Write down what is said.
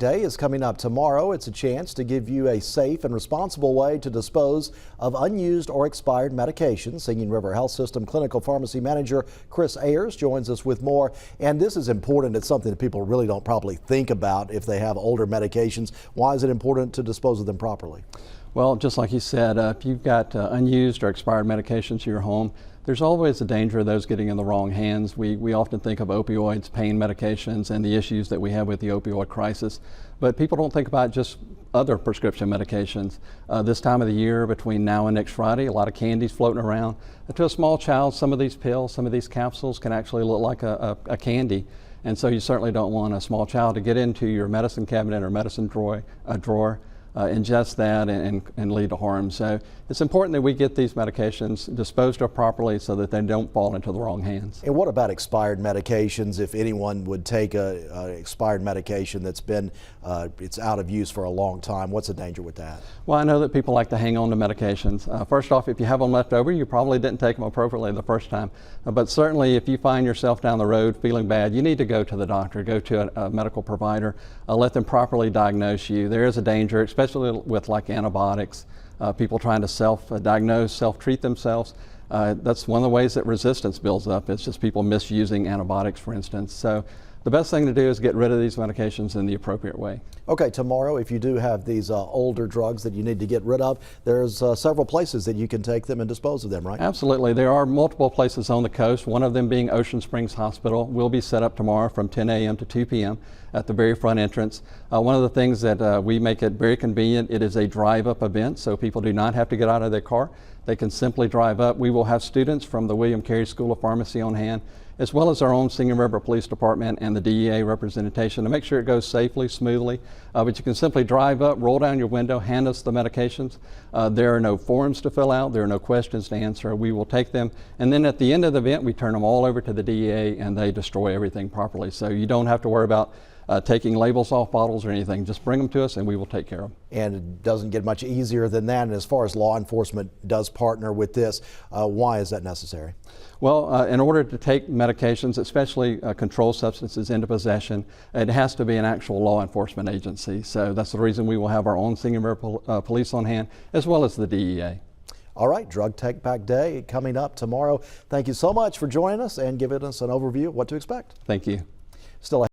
Day is coming up tomorrow. It's a chance to give you a safe and responsible way to dispose of unused or expired medications. Singing River Health System Clinical Pharmacy Manager Chris Ayers joins us with more. And this is important. It's something that people really don't probably think about if they have older medications. Why is it important to dispose of them properly? Well, just like you said, if you've got unused or expired medications in your home, there's always a danger of those getting in the wrong hands. We often think of opioids, pain medications, and the issues that we have with the opioid crisis, but people don't think about just other prescription medications. This time of the year, between now and next Friday, a lot of candy's floating around. To a small child, some of these pills, some of these capsules can actually look like a candy. And so you certainly don't want a small child to get into your medicine cabinet or medicine drawer, ingest that and lead to harm. So it's important that we get these medications disposed of properly so that they don't fall into the wrong hands. And what about expired medications? If anyone would take an expired medication that's been it's out of use for a long time, what's the danger with that? Well, I know that people like to hang on to medications. First off, if you have them left over, you probably didn't take them appropriately the first time. But certainly if you find yourself down the road feeling bad, you need to go to the doctor, go to a medical provider, let them properly diagnose you. There is a danger, especially with like antibiotics, people trying to self-diagnose, self-treat themselves. That's one of the ways that resistance builds up. It's just people misusing antibiotics, for instance. So the best thing to do is get rid of these medications in the appropriate way. Okay, tomorrow, if you do have these older drugs that you need to get rid of, there's several places that you can take them and dispose of them, right? Absolutely. There are multiple places on the coast, one of them being Ocean Springs Hospital. Will be set up tomorrow from 10 a.m. to 2 p.m. at the very front entrance. One of the things that we make it very convenient, it is a drive-up event, so people do not have to get out of their car. They can simply drive up. We will have students from the William Carey School of Pharmacy on hand, as well as our own Singing River Police Department and the DEA representation to make sure it goes safely, smoothly. But you can simply drive up, roll down your window, hand us the medications. There are no forms to fill out. There are no questions to answer. We will take them. And then at the end of the event, we turn them all over to the DEA and they destroy everything properly. So you don't have to worry about taking labels off bottles or anything. Just bring them to us and we will take care of them. And it doesn't get much easier than that. And as far as law enforcement does partner with this, why is that necessary? Well, in order to take medications, especially controlled substances, into possession, it has to be an actual law enforcement agency. So that's the reason we will have our own Singing River Police on hand, as well as the DEA. All right, Drug Take Back Day coming up tomorrow. Thank you so much for joining us and giving us an overview of what to expect. Thank you. Still